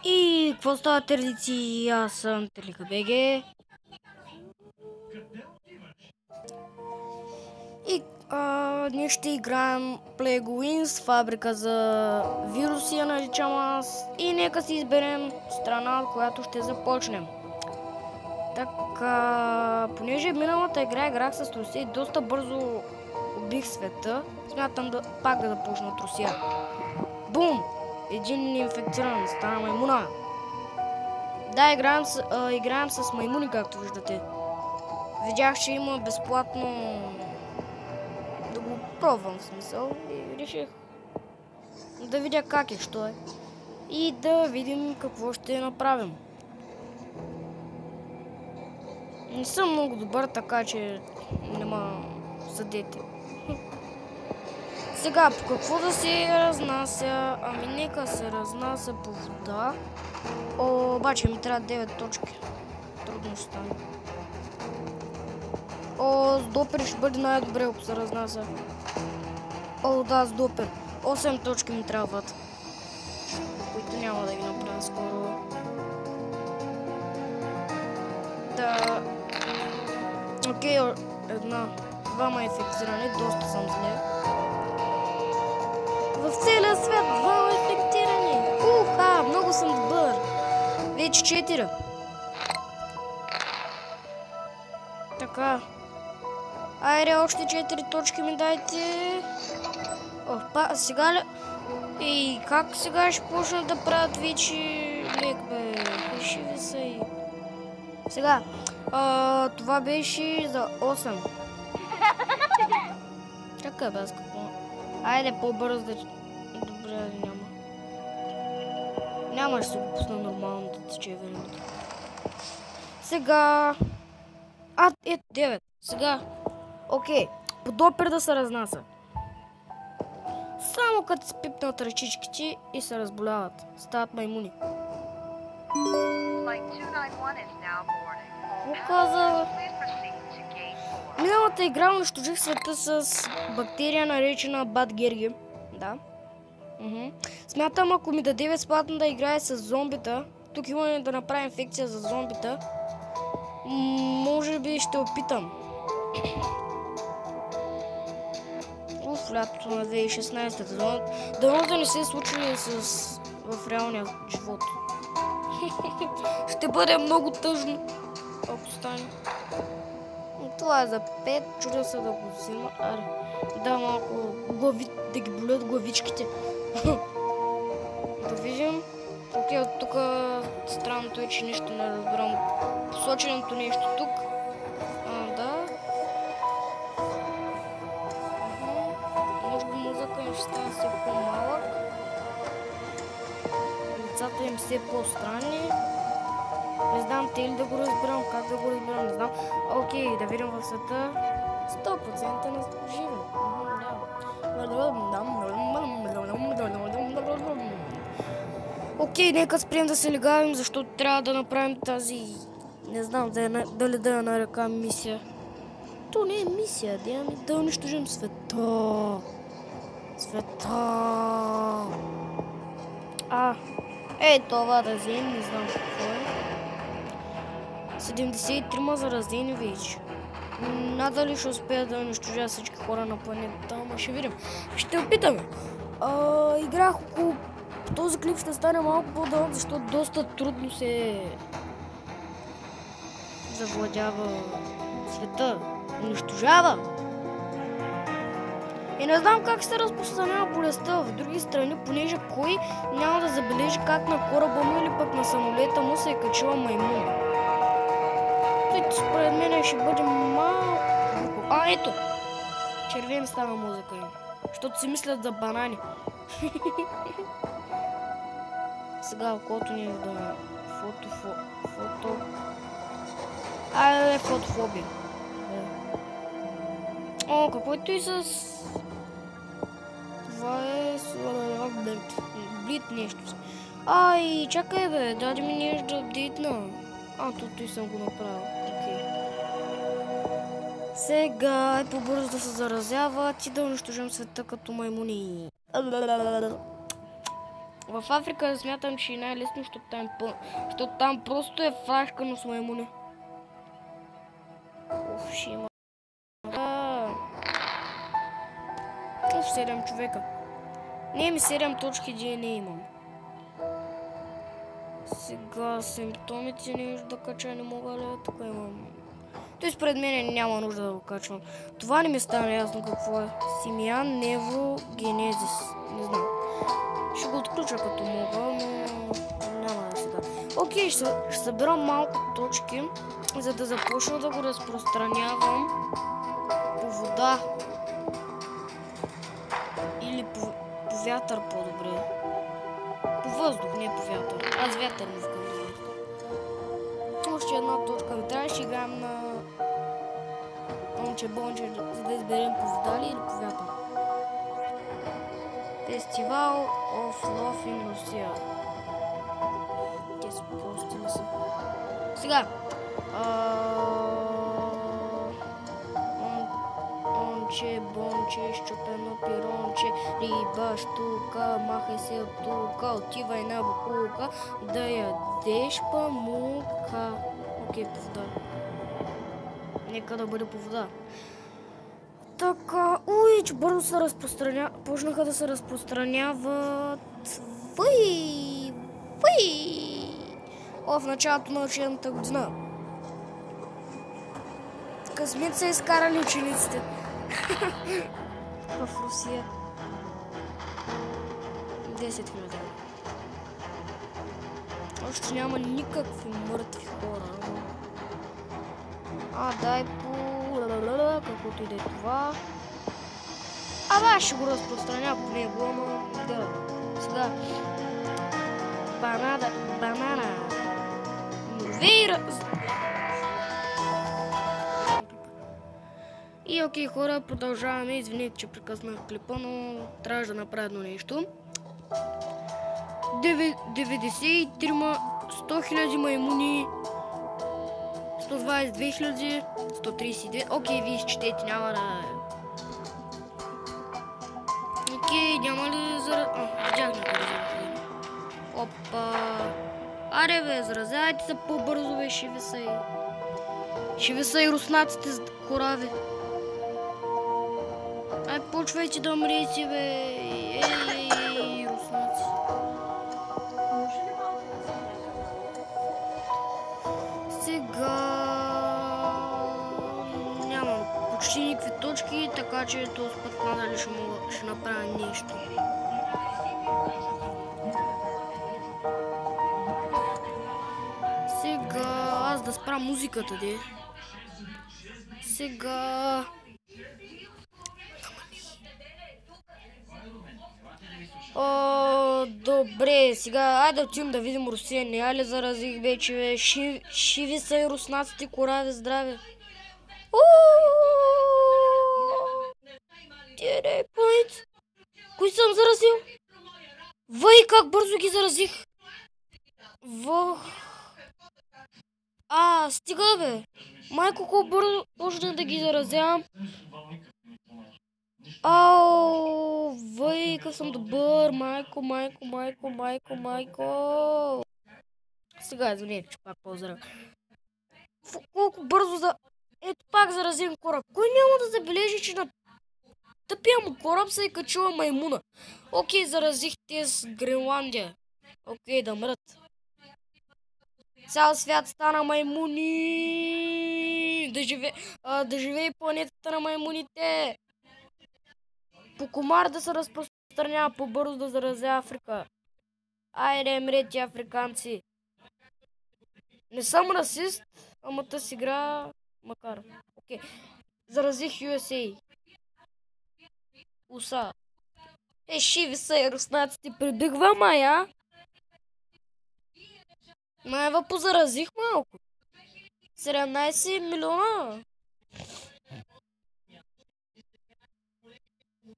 И какво става, терлици? Аз съм Терлика БГ. И днес ще играем Plague Wins, фабрика за вируси я наричам аз. И нека си изберем страна, от която ще започнем. Така, понеже миналата игра играх с Русия и доста бързо убих света, смятам пак да започна от Русия. Бум! Един инфекциран, стана маймуна. Да, играем с маймуни, както виждате. Видях, че има безплатно да го пробвам, в смисъл, и реших да видя как е, що е. И да видим какво ще направим. Не съм много добър, така че нема съдете. Сега, по какво да се разнася? Ами нека се разнася по вода. Обаче ми трябва 9 точки. Трудно ще стане. С допер ще бъде най-добре, ако се разнася. Да, с допер. 8 точки ми трябват. Които няма да ги направя скоро. Да. Окей, двама инфекцирани, доста съм зле. В целия свят двама инфектирани. Много съм добър. Вече 4. Така. Айде, още 4 точки ми дайте. Сега ли? И как сега ще почнат да правят вече лек, бе? Ще ви са и... Сега. Това беше за 8. Чакай, бе, аз какво? Айде, по-бързо да... Добре, няма. Няма, ще се го пусна нормално да тече времето. Сега... Ето 9. Сега... Окей. По допер да се разнася. Само като се пипнат ръчичките и се разболяват. Стават маймуни. Какво каза? Миналата игра унищожих света с бактерия, наречена Bad Gergi. Да. Смятам, ако ми даде безплатно да играе с зомбита, тук имаме да направим инфекция за зомбита, може би ще опитам. Лятото на 2016-та. Дано да не се случи в реалния живот. Ще бъде много тъжно, ако стане. Това е за 5. Чудя се да го взема. Да, малко да ги болят главичките. Да видим. Окей, от тук странното е, че нищо не разбирам. Посоченото нещо тук. Да. Може би мозъка им ще стане все по-малък. Лицата им все по-странни. Не знам те ли да го разбирам, как да го разбирам, не знам. Окей, да видим в света. 100% на живи. Окей, нека спрем да се легавим, защото трябва да направим тази... Не знам дали да я нарека мисия. То не е мисия, да унищожим света. Това да вземем, не знам какво е. 73 заразени вече. Надали ще успея да унищожа всички хора на планетата, ама ще видим. Ще опитаме. Играх около... Този клип ще стане малко по-дълъг, защото доста трудно се завладява света. Унищожава. И не знам как се разпространява болестта в други страни, понеже кой няма да забележи как на кораба му или пък на самолета му се е качила маймуна. Според мен ще бъде малко... Ето! Червен става музика им. Защото си мислят за банани. Сега околото ни е да... Фотофобия. Каквото и с... Това е... Блит нещо. Чакай бе, даде ми нещо да апдейтна. Тут и съм го направил. Сега е по-бързо да се заразяват и да унищожим света като маймуни. В Африка смятам, че е най-лесно, защото там просто е флашкано с маймуни. Оф, ще има. Оф, 7 човека. Не ми 7 точки DNA имам. Сега симптомите не вижда да кача, не мога ли? Тук имам. Той според мен няма нужда да го качвам. Това не ми стана ясно какво е. Симеян неврогенезис. Не знам. Ще го отключа като мога, но няма да сега. Окей, ще събирам малко точки, за да започна да го разпространявам по вода. Или по вятър по-добре. По въздух, не по вятър. Аз вятър не искам да въздух. Още една точка ми трябва, ще играем на Бонче, за да изберем по вода ли или по вятър. Фестивал of Love in Русия. Те са прости ли са. Сега. Бонче, щупено пиронче, риба, штука, махай се от тука, отивай на букулка, да ядеш памука. Окей, по вода. Нека да бъде по вода. Така, че бързо се разпространяват, почнаха да се разпространяват. В началото на учебната година. Късмет са изкарали учениците. В Русия. 10 000. Още няма никакви мъртви хора. Дай по... каквото и да е това. Ще го разпространя по него, ама... Да. Сега... Банана. Вейра... И окей, хора, продължаваме. Извинете, че прекъснах клипа, но трябваше да направя едно нещо. 93 100 000 маймуни, 122 000, 132. Окей, вие изчетете, няма да... Окей, няма ли видяхме да заразим. Опа. Аре бе, заразявайте се по-бързо бе, ще ви са и руснаците корави. Почвайте да мрете бе. Ей, руснаци. Сега нямам почти никакви точки, така че този път надали ще направя нещо. Сега аз да спра музиката, де. Сега... Добре, сега айде да отидем да видим Русия. Не ли заразих вече, бе? Шиви са и руснаците корави, здраве. Планет. Кои съм заразил? Как бързо ги заразих. Стига бе. Майко, колко бързо почнах да ги заразявам. Какъв съм добър, майко. Сега извинете, че пак по-здрав. Колко бързо ето пак заразим кораб. Кой няма да забележи, че на тъпия му кораб се е качила маймуна? Окей, заразих те с Гренландия. Окей, да мрат. Цял свят стана маймуни. Да живее планетата на маймуните. По комар да се разпространява по-бързо да заразя Африка. Айде, мрете, африканци. Не съм расист, ама тъс игра макар. Окей. Заразих USA. USA. Шиви са и руснаците. Прибигва Мая. Майва позаразих малко. 17 милиона.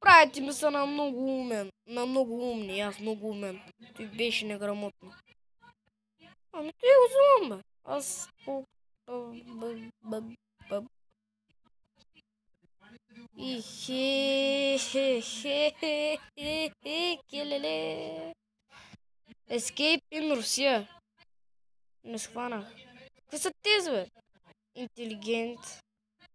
Правите ми са на много умен. На много умни. Аз много умен. Той беше неграмотно. Ами той го знам, бе. Аз... Келеле. Escape in Русия. Не схванах. Какви са тези, бе? Интелигент.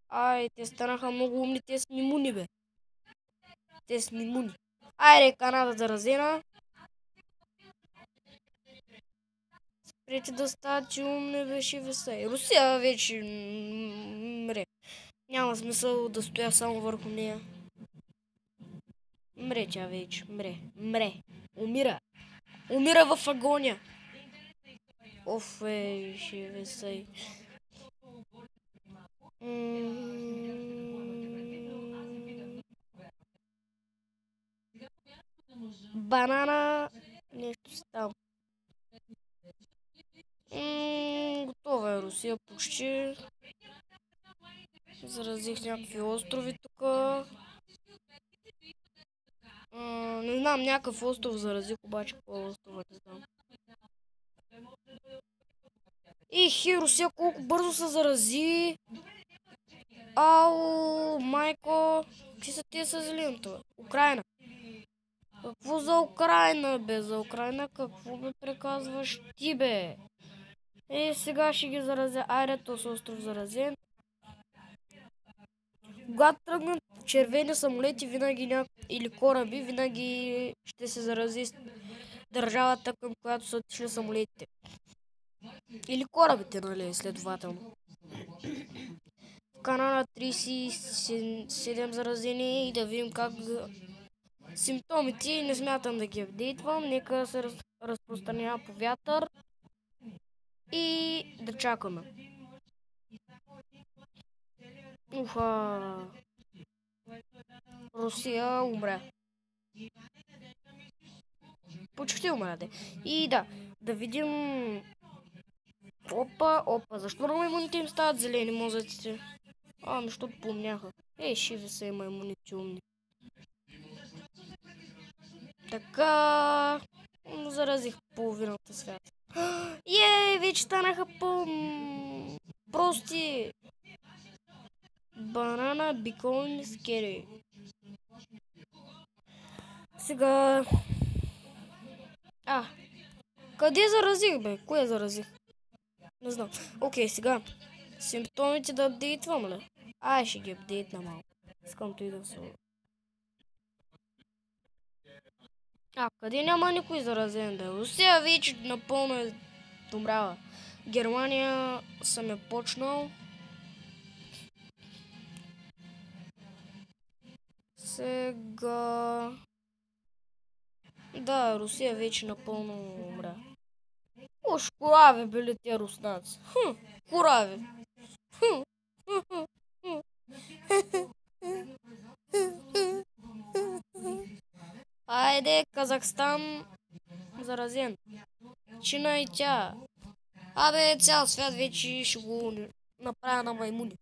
Ай, те станаха много умни, те с мимуни, бе. Те с мимуни. Айде, Канада заразена. Спрете да стават умни, беше веса. Русия вече мре. Няма смисъл да стоя само върху нея. Мре тя вече. Мре. Умира. Умира в агония. Оф, ще весай. Банана. Нещо си там. Готова е Русия почти. Заразих някакви острови тук. Не знам, някакъв остров заразих, обаче какво е острова, не знам. Русия колко бързо се зарази. Ау, майко. Какви са тия са зеленото? Украина. Какво за Украина, бе? За Украина какво ме приказваш ти, бе? Сега ще ги заразя. Айде, то с остров заразен. Когато тръгнат червени самолети винаги или кораби, винаги ще се зарази държавата, към която са отишли самолетите. Или корабите, нали, следователно. В Канада 37 заразени и да видим как симптомите. Не смятам да ги апдейтвам. Нека се разпространява по вятър и да чакаме. Русия умря. Почти умря. И да видим. Опа. Защо на маймуните им стават зелени мозъците? Защото помняха. Шиви са и маймуните умни. Така. Заразих половината свят. Вече станаха прости. Банана, бикон, скери. Сега... къде заразих, бе? Кое заразих? Не знам. Окей, сега. Симптомите да апдейтвам ли? Ще ги апдейтна малко. Искам той да се... къде няма никой заразен, да? Русия вече напълно е умряла. Германия съм е почнал. Сега... Русия вече напълно умря. Уж корави били те руснаци. Корави. Айде, Казахстан заразен. Чина и тя. Цял свят вече ще го направя на маймуни.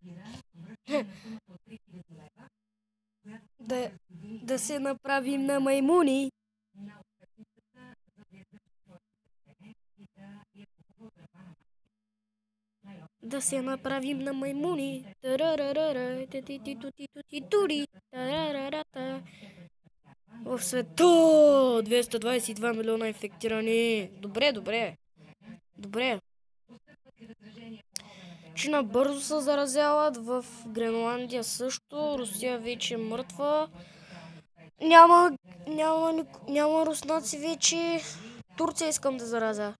Да се направим на маймуни. Да се направим на маймуни. В света 222 милиона инфектирани. Добре. Чина бързо се заразяват, в Гренландия също, Русия вече е мъртва. Няма руснаци вече. Турция искам да заразя.